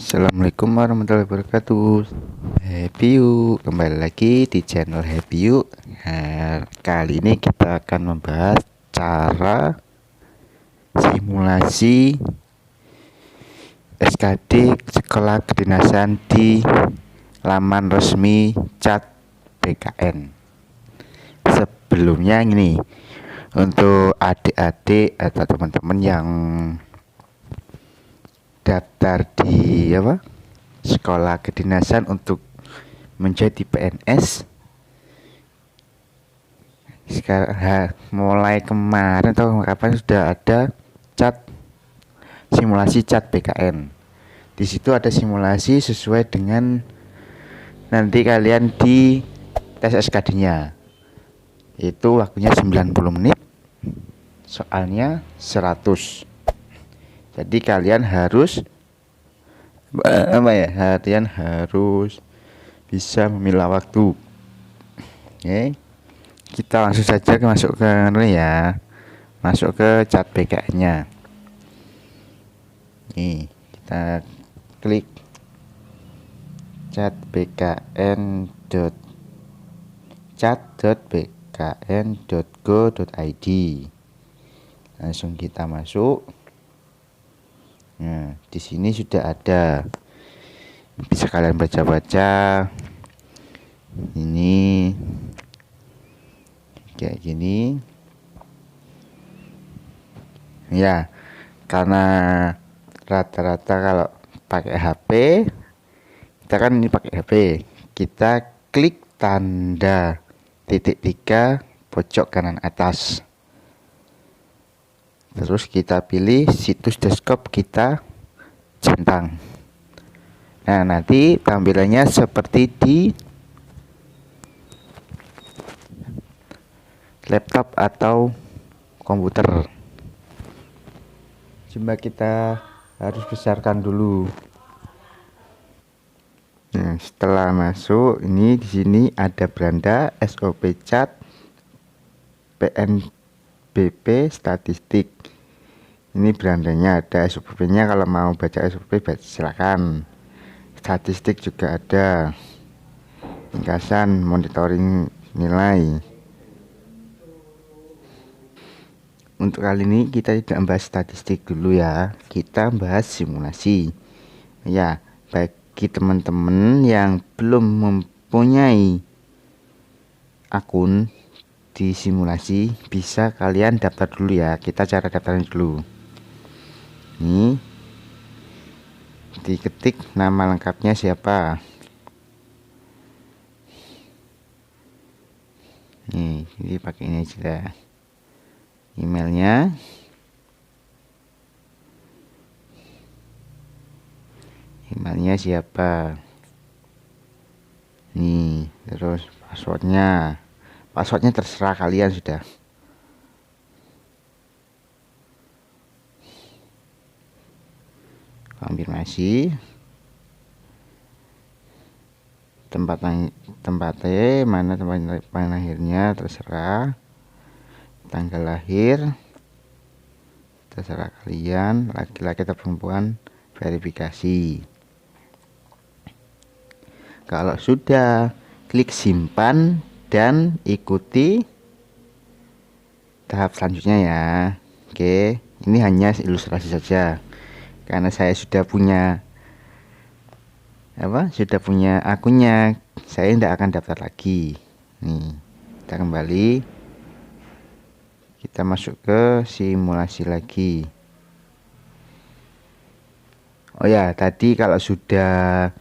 Assalamualaikum warahmatullahi wabarakatuh. Happy You, kembali lagi di channel Happy You. Nah, kali ini kita akan membahas cara simulasi SKD Sekolah Kedinasan di laman resmi Chat BKN. Sebelumnya ini untuk adik-adik atau teman-teman yang daftar di sekolah kedinasan untuk menjadi PNS. Sekarang mulai kemarin atau kapan sudah ada simulasi Chat BKN. Di situ ada simulasi sesuai dengan nanti kalian di tes SKD-nya. Itu waktunya 90 menit. Soalnya 100. Jadi kalian harus bisa memilah waktu. Oke. Kita langsung saja masuk ke Chat BKN-nya. Nih, kita klik chat.bkn.go.id. Langsung kita masuk. Nah, di sini sudah ada, bisa kalian baca-baca. Ini kayak gini. Ya, karena rata-rata kalau pakai HP, kita kan ini pakai HP, kita klik tanda titik 3 pojok kanan atas. Terus kita pilih situs desktop, kita centang. Nah, nanti tampilannya seperti di laptop atau komputer. Cuma kita harus besarkan dulu. Nah, setelah masuk, ini di sini ada beranda SOP Chat PNBP statistik. Ini berandanya ada, SOP-nya kalau mau baca SOP silakan. Statistik juga ada, ringkasan, monitoring nilai. Untuk kali ini kita tidak membahas statistik dulu ya, kita bahas simulasi. Ya, bagi teman-teman yang belum mempunyai akun di simulasi, bisa kalian daftar dulu ya. Kita cara daftarnya dulu. Ini diketik nama lengkapnya siapa. Ini pakai ini aja. Emailnya, siapa. Nih, terus passwordnya terserah kalian sudah. Konfirmasi tempatnya mana, tempat lahirnya terserah, tanggal lahir terserah kalian, laki-laki atau perempuan, verifikasi. Kalau sudah, klik simpan dan ikuti tahap selanjutnya ya. Oke, ini hanya ilustrasi saja karena saya sudah punya akunnya, saya tidak akan daftar lagi. Nih, kita kembali, kita masuk ke simulasi lagi. Oh ya, tadi kalau sudah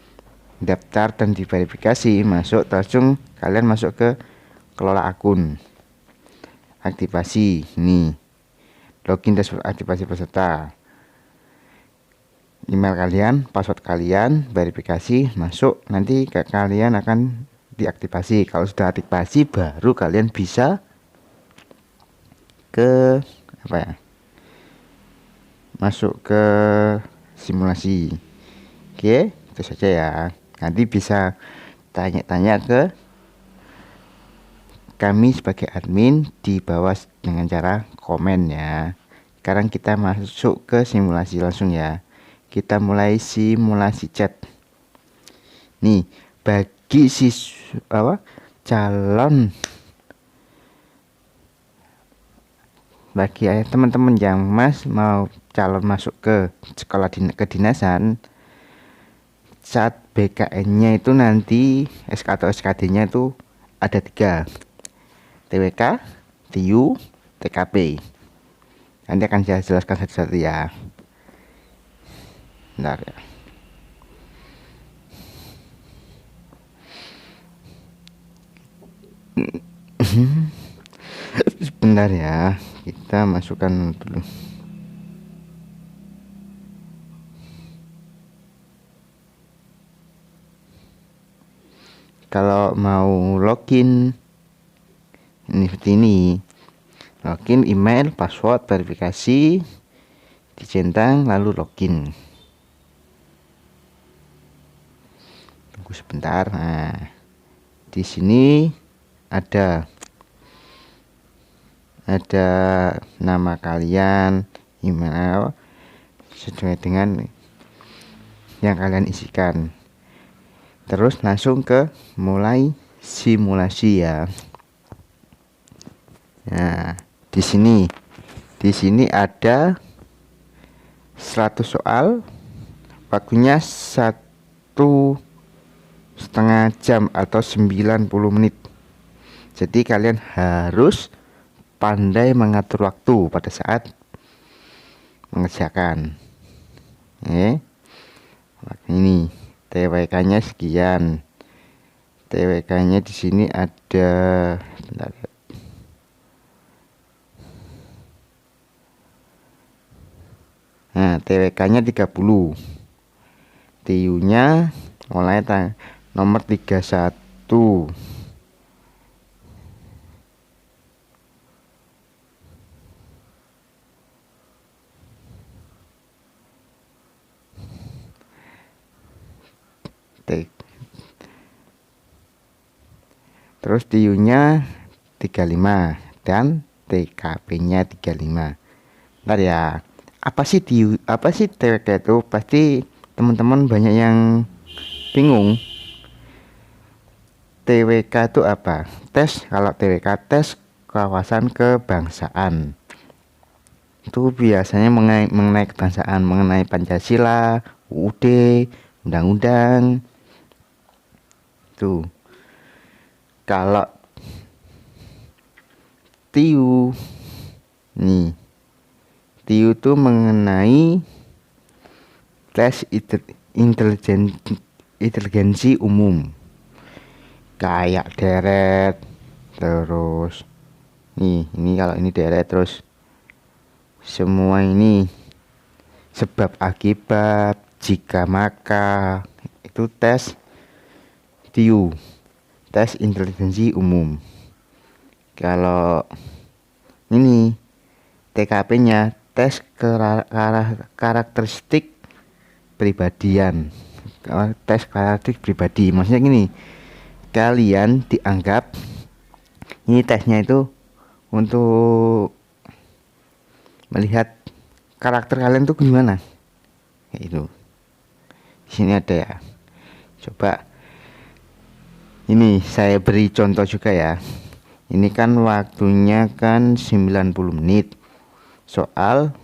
daftar dan diverifikasi, langsung kalian masuk ke kelola akun, aktivasi. Ini login dashboard, aktivasi peserta, email kalian, password kalian, verifikasi, masuk. Nanti kalian akan diaktifasi. Kalau sudah aktivasi, baru kalian bisa ke masuk ke simulasi. Oke, itu saja ya. Nanti bisa tanya-tanya ke kami sebagai admin di bawah dengan cara komen ya. Sekarang kita masuk ke simulasi langsung ya. kita mulai simulasi chat. Nih, bagi calon, bagi teman-teman yang mau calon masuk ke sekolah kedinasan, saat BKN-nya itu nanti SK atau SKD-nya itu ada 3, TWK, TIU, TKP. Nanti akan saya jelaskan satu-satu ya. Bentar ya. Sebentar ya, kita masukkan dulu. Kalau mau login ini seperti ini. Login, email, password, verifikasi, dicentang, lalu login. Tunggu sebentar. Nah, di sini ada nama kalian, email sesuai dengan yang kalian isikan. Terus langsung ke mulai simulasi ya. Nah, di sini ada 100 soal, waktunya 1,5 jam atau 90 menit. Jadi kalian harus pandai mengatur waktu pada saat mengerjakan. Ini TWK-nya sekian. TWK-nya di sini ada, bentar ya. Nah, TWK-nya 30. TIU-nya mulai nomor 31. Terus TIU-nya 35 dan TKP-nya 35. Bentar ya. Apa sih TWK itu? Pasti teman-teman banyak yang bingung. TWK itu apa? Kalau TWK tes wawasan kebangsaan. Itu biasanya mengenai kebangsaan, mengenai Pancasila, UUD, undang-undang. Tuh. Kalau TIU nih, TIU itu mengenai tes inteligensi umum, kayak deret. Terus ini kalau ini deret, terus semua ini sebab akibat, jika maka, itu tes TIU, tes inteligensi umum. Kalau ini TKP-nya tes karakteristik pribadian. Tes karakteristik pribadi, maksudnya gini, kalian dianggap ini tesnya itu untuk melihat karakter kalian tuh gimana. Kayak itu. Di sini ada ya. Coba ini saya beri contoh juga ya. Ini kan waktunya kan 90 menit. Soal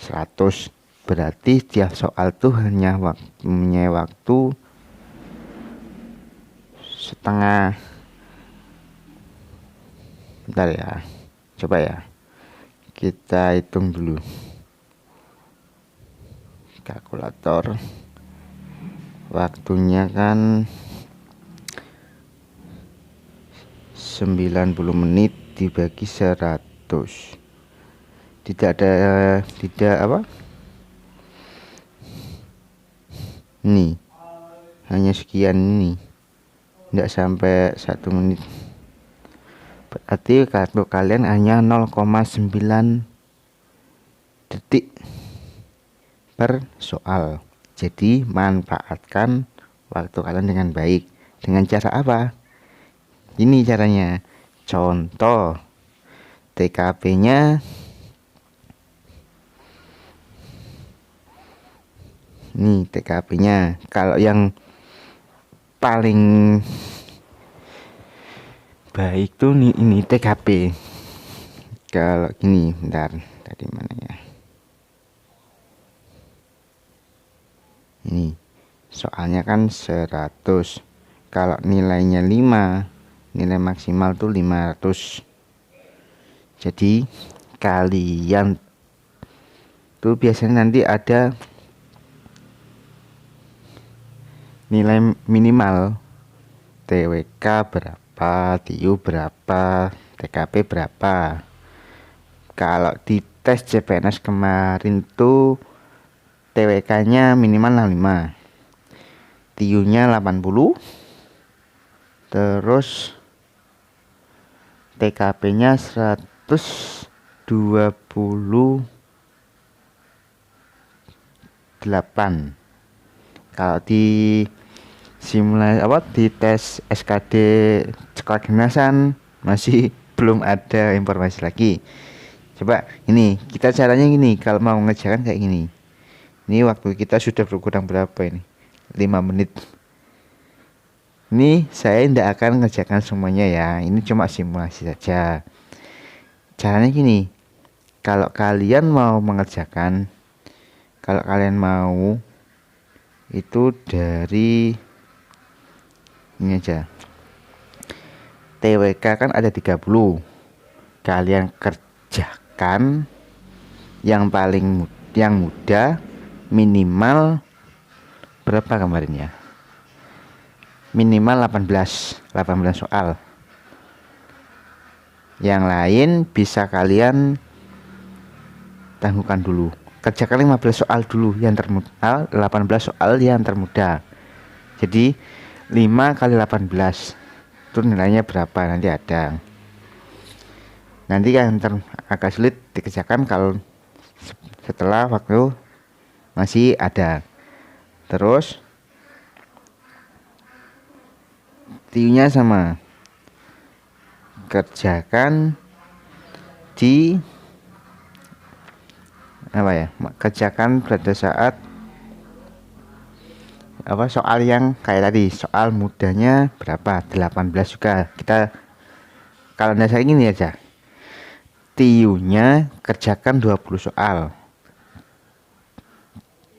100. Berarti setiap soal tuh hanya punya waktu setengah. Bentar ya. Coba ya. Kita hitung dulu. Kalkulator. Waktunya kan 90 menit dibagi 100. Tidak apa? Ini hanya sekian ini. Tidak sampai 1 menit. Berarti kartu kalian hanya 0,9 detik per soal. Jadi manfaatkan waktu kalian dengan baik. Dengan cara apa? Ini caranya. Contoh TKP-nya Ini TKP-nya. Kalau yang paling baik tuh nih ini TKP. Kalau gini, bentar, tadi mana ya? Ini soalnya kan 100. Kalau nilainya 5, nilai maksimal tuh 500. Jadi kalian tuh biasanya nanti ada nilai minimal TWK berapa, TIU berapa, TKP berapa. Kalau di tes CPNS kemarin tuh TWK-nya minimal 65, TIU-nya 80, terus TKP-nya 128. Kalau di simulasi di tes SKD sekolah kedinasan masih belum ada informasi lagi. Coba ini kita caranya gini, kalau mau mengerjakan kayak gini. Ini waktu kita sudah berkurang berapa ini? 5 menit. Ini saya tidak akan mengerjakan semuanya ya. Ini cuma simulasi saja. Caranya gini. Kalau kalian mau mengerjakan, kalau kalian mau itu dari ini aja. TWK kan ada 30. Kalian kerjakan yang mudah minimal berapa kemarin ya? Minimal 18 soal. Yang lain bisa kalian tangguhkan dulu. Kerjakan 15 soal dulu yang termudah, 18 soal yang termudah. Jadi 5 kali 18 itu nilainya berapa nanti ada. Nanti yang agak sulit dikerjakan kalau setelah waktu masih ada. Terus TIU-nya sama, kerjakan di kerjakan pada saat soal yang kayak tadi, soal mudahnya berapa, 18 juga. Kita kalau dasar ini aja, TIU-nya kerjakan 20 soal,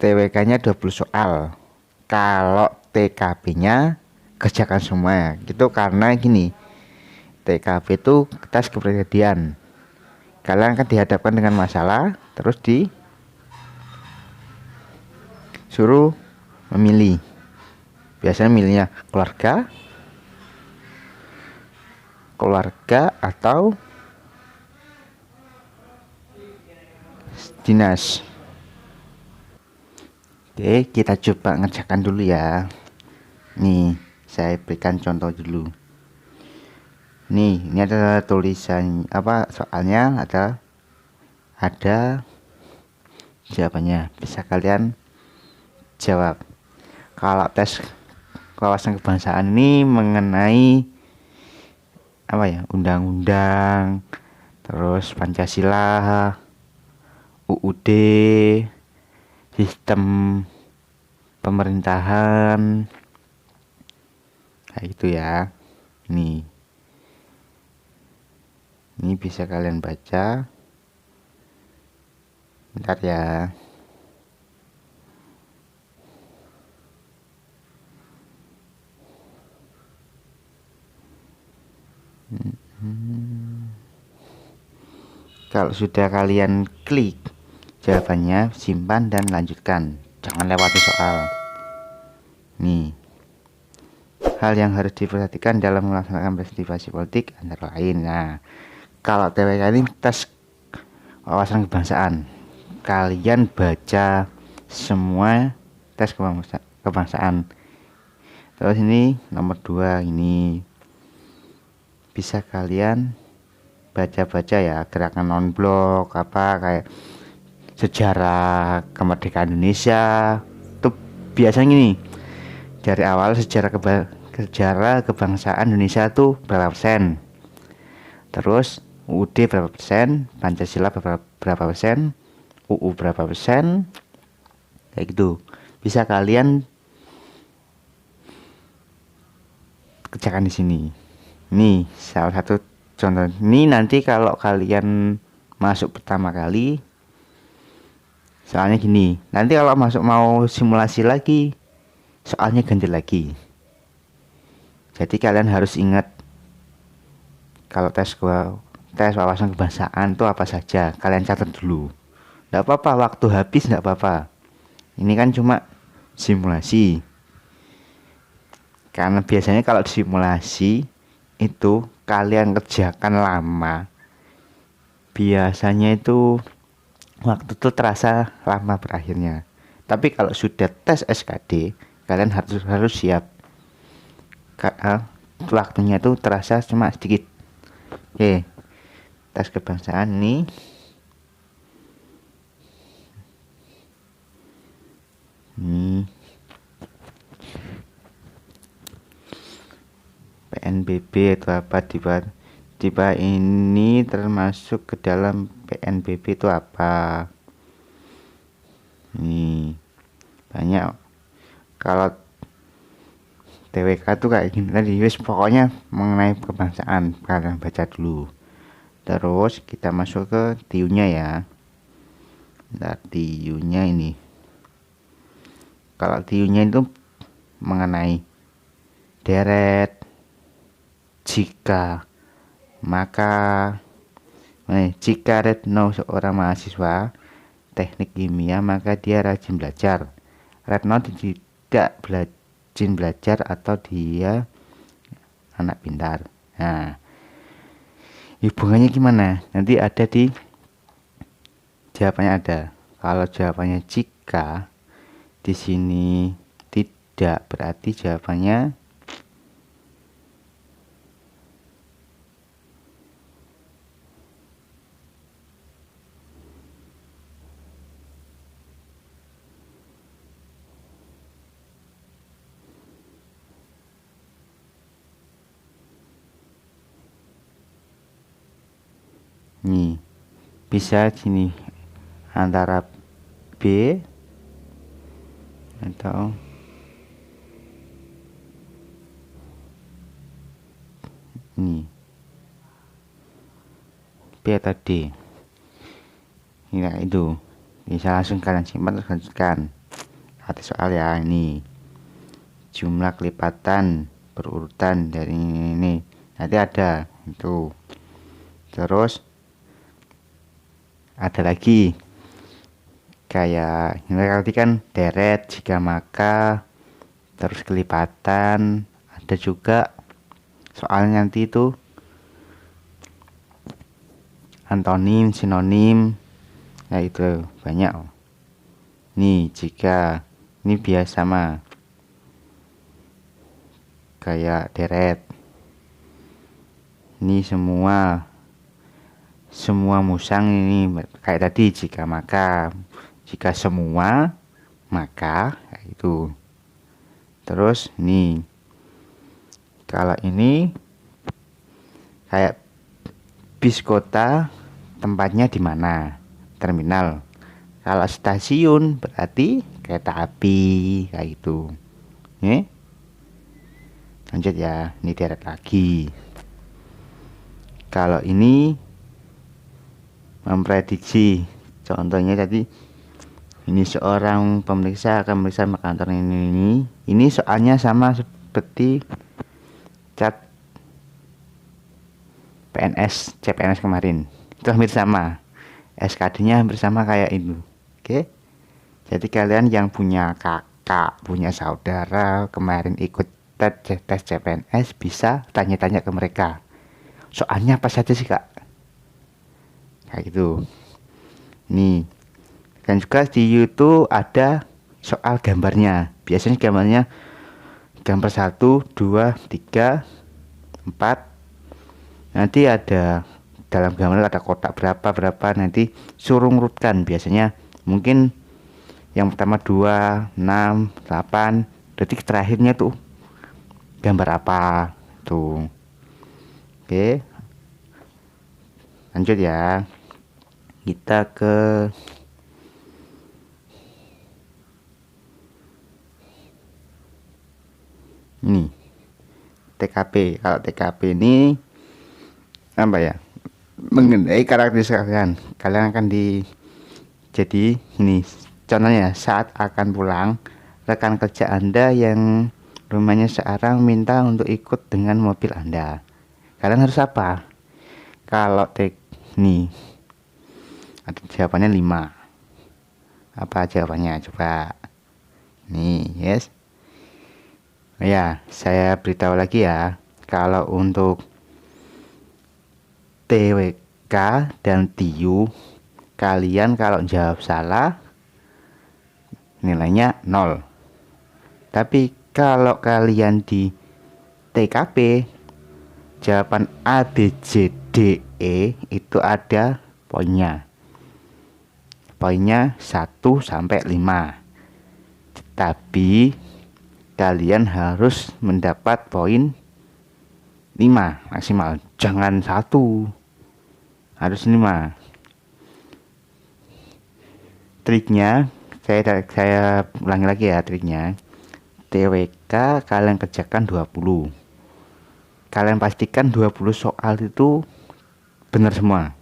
TWK-nya 20 soal. Kalau TKP-nya kerjakan semua gitu, karena gini, TKP itu tes kepribadian. Kalian akan dihadapkan dengan masalah, terus disuruh memilih. Biasanya milihnya keluarga atau dinas. Oke, kita coba ngerjakan dulu ya. Nih, saya berikan contoh dulu. Nih, ini ada tulisan soalnya ada jawabannya. Bisa kalian jawab. Kalau tes wawasan kebangsaan ini mengenai undang-undang, terus Pancasila, UUD, sistem pemerintahan, kayak gitu ya. Ini bisa kalian baca. Bentar ya. Kalau sudah kalian klik jawabannya, simpan dan lanjutkan. Jangan lewati soal. Nih, hal yang harus diperhatikan dalam melaksanakan partisipasi politik antara lain. Nah, kalau TWK ini tes wawasan kebangsaan. Kalian baca semua tes kebangsaan. Terus ini nomor 2 ini bisa kalian baca-baca ya, gerakan non-blok kayak sejarah kemerdekaan Indonesia. Itu biasanya nih dari awal sejarah kebangsaan Indonesia tuh berapa persen, terus UUD berapa persen, Pancasila berapa persen, UU berapa persen, kayak gitu. bisa kalian kerjakan di sini. Ini salah satu contoh. Ini nanti kalau kalian masuk pertama kali, soalnya gini, nanti kalau masuk mau simulasi lagi, soalnya ganti lagi. Jadi kalian harus ingat kalau tes wawasan kebangsaan itu apa saja, kalian catat dulu. Nggak apa-apa, waktu habis nggak apa-apa. Ini kan cuma simulasi. Karena biasanya kalau simulasi itu kalian kerjakan lama, biasanya itu waktu itu terasa lama berakhirnya. Tapi kalau sudah tes SKD, kalian harus siap. Waktunya itu terasa cuma sedikit. Oke, tes kebangsaan ini. PNBB itu apa, tiba ini termasuk ke dalam PNBB itu apa? Nih, banyak. Kalau TWK tuh kayak gini tadi, wis pokoknya mengenai kebangsaan kalian baca dulu. Terus kita masuk ke TIU-nya ya. Nah, TIU-nya ini. Kalau TIU-nya itu mengenai deret, jika, maka, jika Retno seorang mahasiswa teknik kimia, maka dia rajin belajar. Retno tidak rajin belajar atau dia anak pintar. Nah, hubungannya gimana? Nanti ada di jawabannya ada. Kalau jawabannya jika, di sini tidak, berarti jawabannya nih, bisa gini, antara B atau ini, B atau D. Ya itu bisa langsung kalian simpan terus lanjutkan. Ada soal ya, ini jumlah kelipatan berurutan dari ini nanti ada itu. Terus ada lagi kayak ini tadi kan deret, jika, maka, terus kelipatan. Ada juga soal nanti itu antonim, sinonim, ya itu banyak. Nih jika, ini biasa mah kayak deret. Ini semua musang, ini kayak tadi jika, maka, jika semua, maka kayak itu. Terus nih kalau ini kayak bis kota, tempatnya di mana, terminal. Kalau stasiun berarti kereta api kayak itu. Lanjut ya, ini deret lagi. Kalau ini memprediksi, contohnya tadi ini seorang pemeriksa akan memeriksa kantor ini soalnya sama seperti cat PNS CPNS kemarin, itu hampir sama, SKD nya hampir sama kayak itu. Oke, jadi kalian yang punya kakak, punya saudara kemarin ikut tes CPNS bisa tanya-tanya ke mereka, soalnya apa saja sih kak, kayak gitu. Nih, dan juga di YouTube ada soal gambarnya. Biasanya gambarnya gambar 1, 2, 3, 4. Nanti ada dalam gambar ada kotak berapa nanti suruh ngurutkan. Biasanya mungkin yang pertama 2, 6, 8, detik terakhirnya tuh gambar apa tuh. Oke, lanjut ya, kita ke Ini TKP. Kalau TKP ini apa ya, mengenai karakteristik kalian akan jadi ini contohnya, saat akan pulang rekan kerja Anda yang rumahnya searah minta untuk ikut dengan mobil Anda. Kalian harus apa? Kalau nih ada jawabannya 5. Apa jawabannya? Coba. Nih, yes. Ya, saya beritahu lagi ya. Kalau untuk TWK dan TIU, kalian kalau jawab salah nilainya 0. Tapi kalau kalian di TKP jawaban A, B, C, D, E itu ada poinnya. Poinnya 1 sampai 5. Tapi kalian harus mendapat poin 5 maksimal. Jangan 1. Harus 5. Triknya saya ulangi lagi ya triknya. TWK kalian kerjakan 20. Kalian pastikan 20 soal itu benar semua.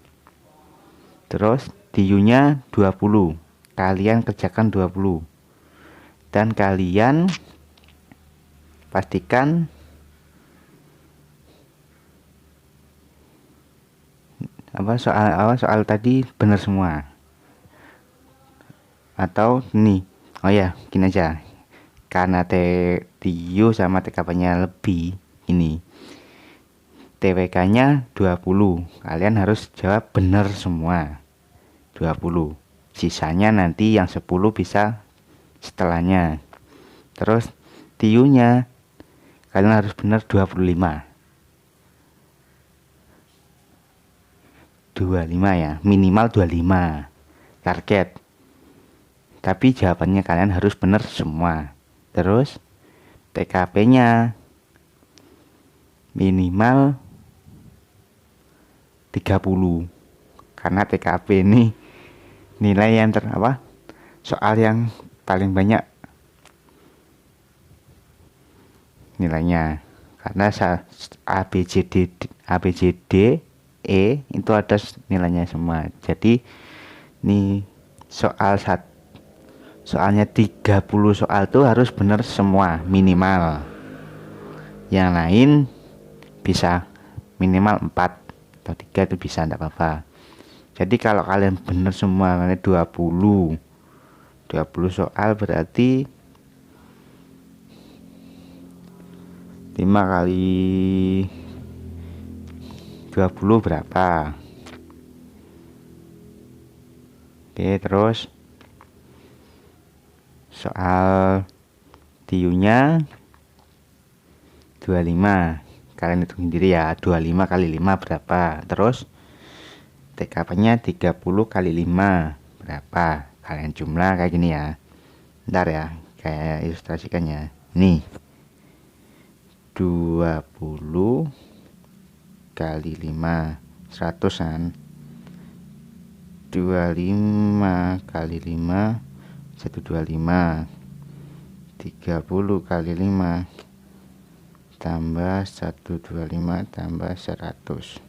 Terus TIU-nya 20. Kalian kerjakan 20. Dan kalian pastikan soal tadi benar semua. Atau nih, oh ya, gini aja. Karena TIU sama TKP-nya lebih, ini TWK-nya 20. Kalian harus jawab benar semua 20. Sisanya nanti yang 10 bisa setelahnya. Terus TIU-nya kalian harus benar 25. 25 ya, minimal 25 target. Tapi jawabannya kalian harus benar semua. Terus TKP-nya minimal 30. Karena TKP ini nilai yang soal yang paling banyak nilainya. Karena A B C D E itu ada nilainya semua. Jadi ini soalnya 30 soal tuh harus benar semua minimal. Yang lain bisa minimal 4 atau 3 itu bisa, enggak apa-apa. Jadi kalau kalian benar semua 20 soal berarti 5 kali 20 berapa? Oke, terus soal TIU-nya 25. Kalian hitung sendiri ya, 25 kali 5 berapa. Terus TKP-nya 30 kali 5 berapa. Kalian jumlah kayak gini ya. Bentar ya, kayak ilustrasikannya. Nih 20 kali 5 100-an. 25 kali 5 125. 30 kali 5 tambah 125 tambah 100.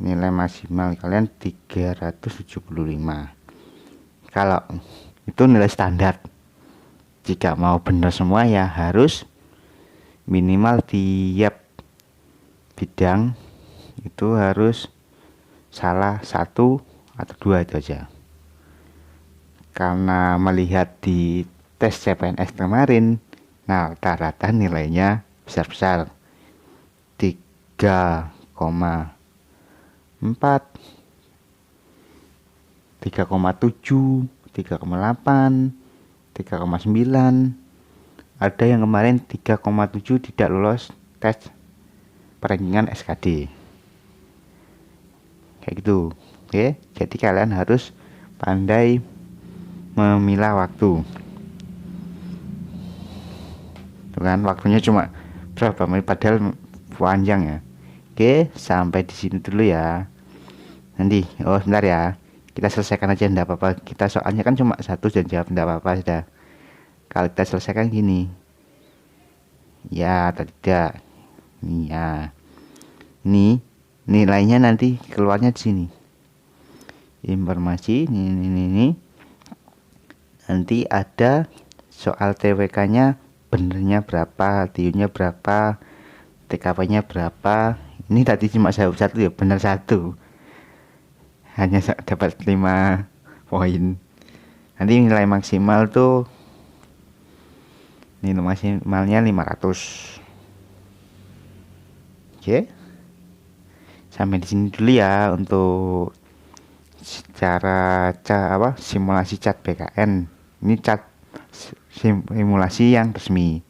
Nilai maksimal kalian 375. Kalau itu nilai standar. Jika mau benar semua ya harus minimal tiap bidang itu harus salah 1 atau 2 itu aja. Karena melihat di tes CPNS kemarin, nah rata-rata nilainya besar-besar, 3,4, 3,7, 3,8, 3,9. Ada yang kemarin 3,7 tidak lolos tes perankingan SKD. Kayak gitu. Oke, jadi kalian harus pandai memilah waktu. Tuh kan waktunya cuma berapa menit padahal panjang ya. Oke, sampai di sini dulu ya. Nanti sebentar ya. Kita selesaikan aja, enggak apa-apa. Kita soalnya kan cuma 1 dan jawab, enggak apa-apa sudah. Kalau kita selesaikan gini. ya atau tidak. Ini ya. Ini nilainya nanti keluarnya di sini. Informasi ini. Nanti ada soal TWK-nya benernya berapa, TU-nya berapa, TKP-nya berapa. Ini tadi cuma satu ya, benar satu. Hanya dapat 5 poin. Nanti nilai maksimal tuh nilai maksimalnya 500. Oke. Sampai di sini dulu ya untuk secara simulasi cat BKN. Ini cat simulasi yang resmi,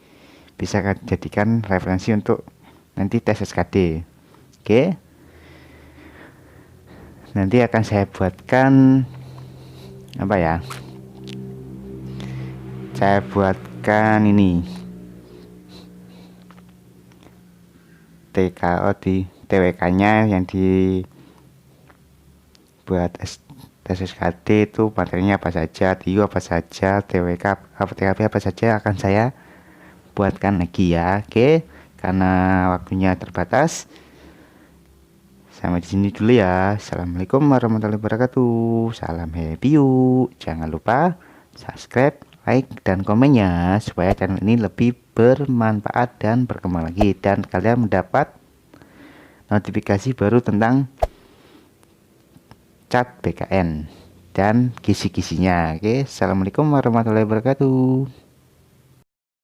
bisa jadikan referensi untuk nanti tes SKD. Oke, nanti akan saya buatkan saya buatkan ini TKO di TWK-nya yang dibuat tes SKD itu materinya apa saja, TU apa saja, TWK TKP apa saja akan saya buatkan lagi ya. Oke, karena waktunya terbatas, sampai di sini dulu ya. Assalamualaikum warahmatullahi wabarakatuh. Salam happy you. Jangan lupa subscribe, like, dan komennya supaya channel ini lebih bermanfaat dan berkembang lagi, dan kalian mendapat notifikasi baru tentang cat BKN dan kisi-kisinya. Oke, assalamualaikum warahmatullahi wabarakatuh.